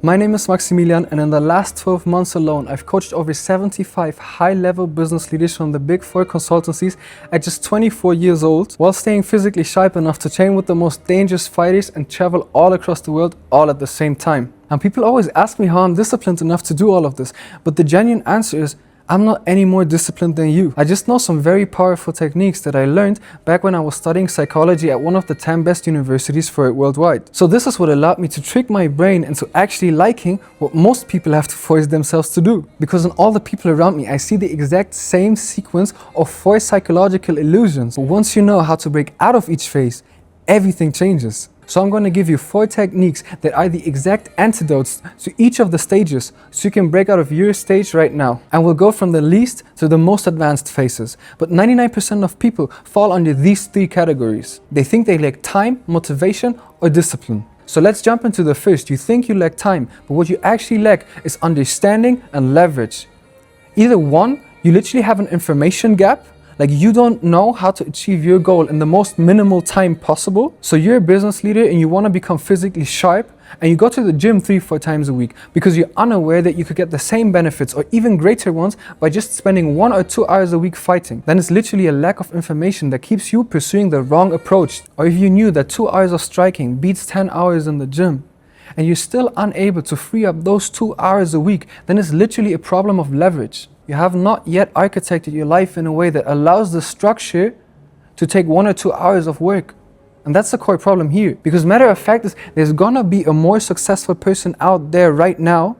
My name is Maximilian, and in the last 12 months alone, I've coached over 75 high-level business leaders from the Big Four consultancies at just 24 years old, while staying physically sharp enough to train with the most dangerous fighters and travel all across the world all at the same time. And people always ask me how I'm disciplined enough to do all of this, but the genuine answer is, I'm not any more disciplined than you. I just know some very powerful techniques that I learned back when I was studying psychology at one of the 10 best universities for it worldwide. So this is what allowed me to trick my brain into actually liking what most people have to force themselves to do. Because in all the people around me, I see the exact same sequence of 4 psychological illusions. But once you know how to break out of each phase, everything changes. So I'm going to give you 4 techniques that are the exact antidotes to each of the stages so you can break out of your stage right now. And we'll go from the least to the most advanced phases. But 99% of people fall under these 3 categories. They think they lack time, motivation, or discipline. So let's jump into the first. You think you lack time, but what you actually lack is understanding and leverage. Either one, you literally have an information gap, like you don't know how to achieve your goal in the most minimal time possible. So you're a business leader and you want to become physically sharp, and you go to the gym 3-4 times a week because you're unaware that you could get the same benefits or even greater ones by just spending 1 or 2 hours a week fighting. Then it's literally a lack of information that keeps you pursuing the wrong approach. Or if you knew that 2 hours of striking beats 10 hours in the gym, and you're still unable to free up those 2 hours a week, then it's literally a problem of leverage. You have not yet architected your life in a way that allows the structure to take 1 or 2 hours of work. And that's the core problem here. Because matter of fact is, there's gonna be a more successful person out there right now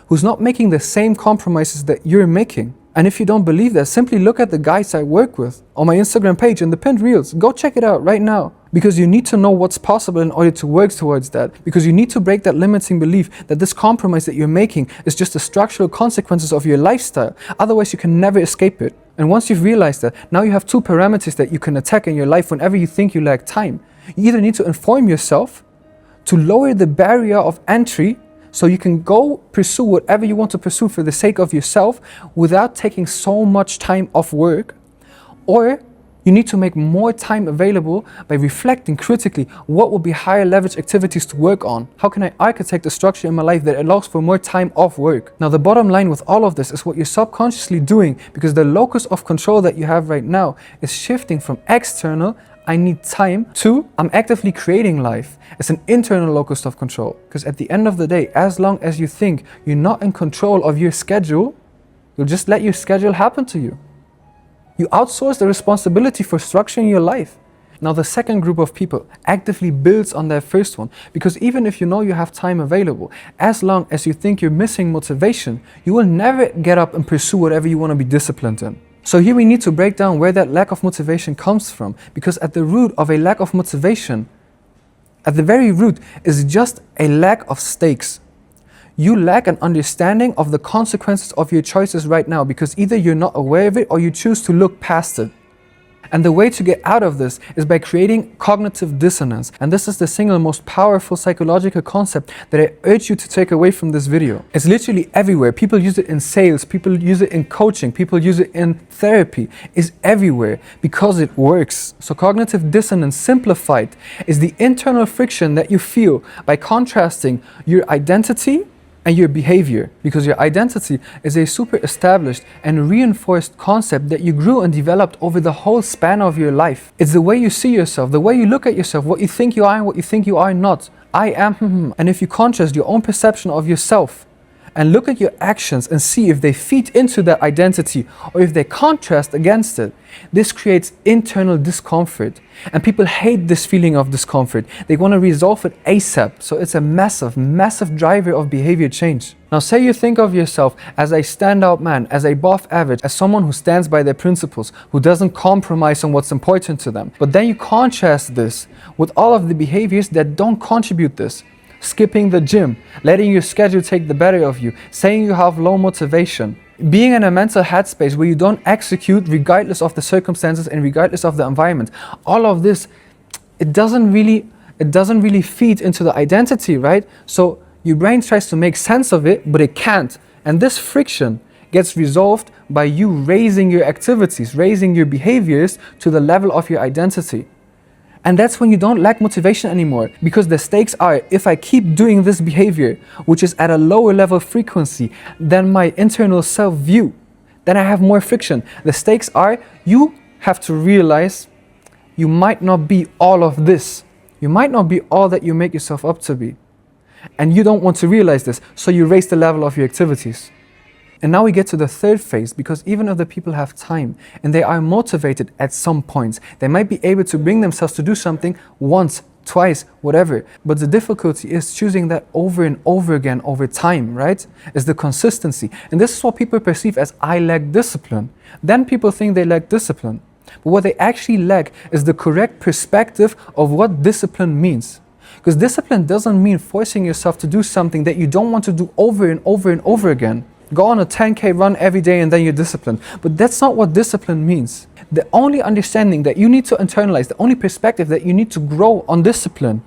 who's not making the same compromises that you're making. And if you don't believe that, simply look at the guys I work with on my Instagram page in the pinned reels. Go check it out right now. Because you need to know what's possible in order to work towards that. Because you need to break that limiting belief that this compromise that you're making is just the structural consequences of your lifestyle. Otherwise, you can never escape it. And once you've realized that, now you have 2 parameters that you can attack in your life whenever you think you lack time. You either need to inform yourself to lower the barrier of entry so you can go pursue whatever you want to pursue for the sake of yourself without taking so much time off work, or you need to make more time available by reflecting critically what will be higher leverage activities to work on. How can I architect a structure in my life that allows for more time off work? Now the bottom line with all of this is what you're subconsciously doing, because the locus of control that you have right now is shifting from external, I need time, to I'm actively creating life. It's an internal locus of control. Because at the end of the day, as long as you think you're not in control of your schedule, you'll just let your schedule happen to you. You outsource the responsibility for structuring your life. Now the second group of people actively builds on their first one, because even if you know you have time available, as long as you think you're missing motivation, you will never get up and pursue whatever you want to be disciplined in. So here we need to break down where that lack of motivation comes from, because at the root of a lack of motivation, at the very root, is just a lack of stakes. You lack an understanding of the consequences of your choices right now, because either you're not aware of it or you choose to look past it. And the way to get out of this is by creating cognitive dissonance. And this is the single most powerful psychological concept that I urge you to take away from this video. It's literally everywhere. People use it in sales, people use it in coaching, people use it in therapy. It's everywhere because it works. So cognitive dissonance, simplified, is the internal friction that you feel by contrasting your identity and your behavior, because your identity is a super established and reinforced concept that you grew and developed over the whole span of your life. It's the way you see yourself, the way you look at yourself, what you think you are and what you think you are not. I am, and if you contrast your own perception of yourself and look at your actions and see if they feed into that identity or if they contrast against it, this creates internal discomfort. And people hate this feeling of discomfort. They want to resolve it ASAP. So it's a massive, massive driver of behavior change. Now say you think of yourself as a standout man, as a above average, as someone who stands by their principles, who doesn't compromise on what's important to them. But then you contrast this with all of the behaviors that don't contribute this. Skipping the gym, letting your schedule take the better of you, saying you have low motivation, being in a mental headspace where you don't execute regardless of the circumstances and regardless of the environment. All of this, it doesn't really feed into the identity, right? So your brain tries to make sense of it, but it can't. And this friction gets resolved by you raising your activities, raising your behaviors to the level of your identity. And that's when you don't lack motivation anymore, because the stakes are, if I keep doing this behavior, which is at a lower level frequency than my internal self view, then I have more friction. The stakes are, you have to realize you might not be all of this. You might not be all that you make yourself up to be. And you don't want to realize this, so you raise the level of your activities. And now we get to the third phase, because even if the people have time and they are motivated at some points, they might be able to bring themselves to do something once, twice, whatever. But the difficulty is choosing that over and over again over time, right? Is the consistency. And this is what people perceive as I lack discipline. Then people think they lack discipline. But what they actually lack is the correct perspective of what discipline means. Because discipline doesn't mean forcing yourself to do something that you don't want to do over and over and over again. Go on a 10K run every day and then you're disciplined. But that's not what discipline means. The only understanding that you need to internalize, the only perspective that you need to grow on discipline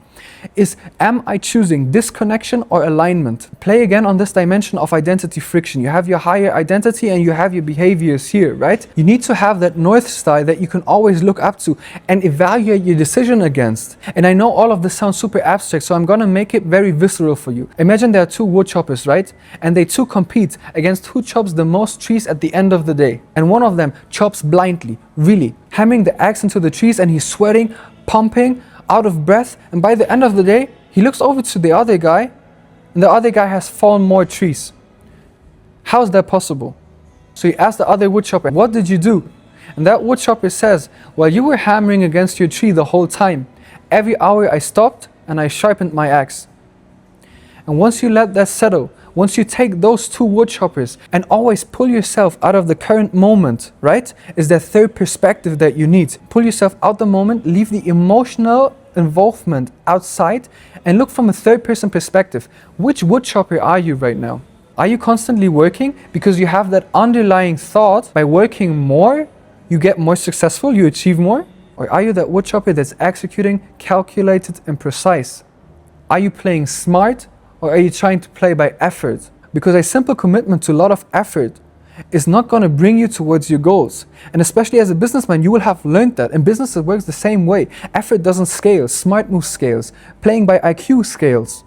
is, am I choosing disconnection or alignment? Play again on this dimension of identity friction. You have your higher identity and you have your behaviors here, right? You need to have that North Star that you can always look up to and evaluate your decision against. And I know all of this sounds super abstract, so I'm gonna make it very visceral for you. Imagine there are two wood choppers, right? And they two compete against who chops the most trees at the end of the day. And one of them chops blindly, really, hammering the axe into the trees, and he's sweating, pumping, out of breath, and by the end of the day, he looks over to the other guy, and the other guy has fallen more trees. How is that possible? So he asks the other woodchopper, what did you do? And that woodchopper says, well, you were hammering against your tree the whole time. Every hour I stopped and I sharpened my axe. And once you let that settle, once you take those two wood choppers and always pull yourself out of the current moment, right? Is that third perspective that you need. Pull yourself out the moment, leave the emotional involvement outside, and look from a third person perspective. Which wood chopper are you right now? Are you constantly working because you have that underlying thought, by working more, you get more successful, you achieve more? Or are you that wood chopper that's executing, calculated and precise? Are you playing smart? Or are you trying to play by effort? Because a simple commitment to a lot of effort is not going to bring you towards your goals. And especially as a businessman, you will have learned that. And business works the same way. Effort doesn't scale, smart move scales, playing by IQ scales.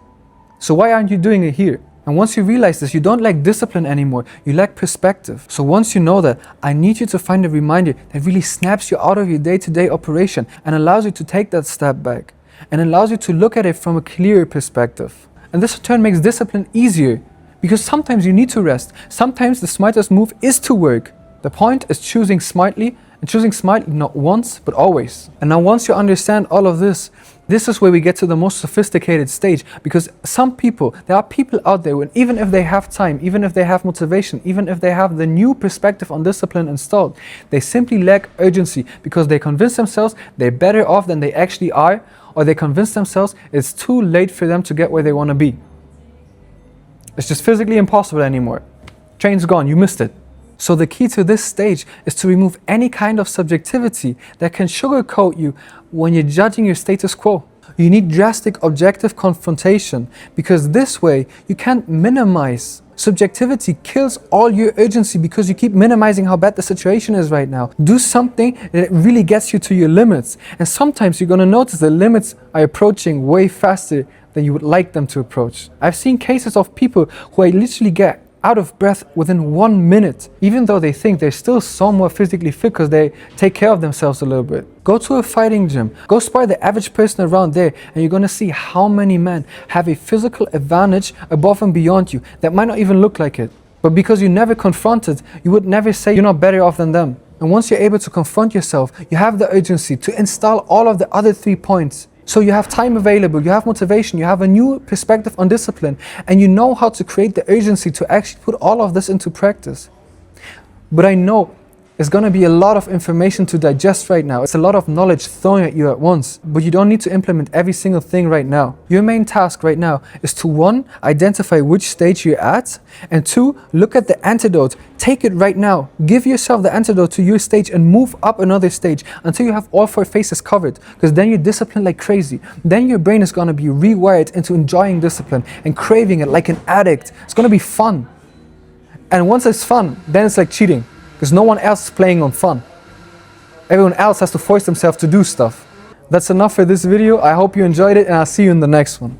So why aren't you doing it here? And once you realize this, you don't lack discipline anymore, you lack perspective. So once you know that, I need you to find a reminder that really snaps you out of your day-to-day operation and allows you to take that step back and allows you to look at it from a clearer perspective. And this in turn makes discipline easier, because sometimes you need to rest. Sometimes the smartest move is to work. The point is choosing smartly, and choosing smartly not once, but always. And now once you understand all of this, this is where we get to the most sophisticated stage, because some people, there are people out there, when even if they have time, even if they have motivation, even if they have the new perspective on discipline installed, they simply lack urgency because they convince themselves they're better off than they actually are, or they convince themselves it's too late for them to get where they want to be. It's just physically impossible anymore. Train's gone, you missed it. So the key to this stage is to remove any kind of subjectivity that can sugarcoat you when you're judging your status quo. You need drastic objective confrontation, because this way you can't minimize. Subjectivity kills all your urgency because you keep minimizing how bad the situation is right now. Do something that really gets you to your limits. And sometimes you're going to notice the limits are approaching way faster than you would like them to approach. I've seen cases of people who I literally get out of breath within 1 minute, even though they think they're still somewhat physically fit because they take care of themselves a little bit. Go to a fighting gym, go spar the average person around there, and you're gonna see how many men have a physical advantage above and beyond you that might not even look like it. But because you never confronted, you would never say you're not better off than them. And once you're able to confront yourself, you have the urgency to install all of the other 3 points. So you have time available, you have motivation, you have a new perspective on discipline, and you know how to create the urgency to actually put all of this into practice. But I know it's going to be a lot of information to digest right now. It's a lot of knowledge thrown at you at once, but you don't need to implement every single thing right now. Your main task right now is to 1, identify which stage you're at, and 2, look at the antidote. Take it right now. Give yourself the antidote to your stage and move up another stage until you have all 4 faces covered, because then you're disciplined like crazy. Then your brain is going to be rewired into enjoying discipline and craving it like an addict. It's going to be fun. And once it's fun, then it's like cheating, because no one else is playing on fun. Everyone else has to force themselves to do stuff. That's enough for this video. I hope you enjoyed it and I'll see you in the next one.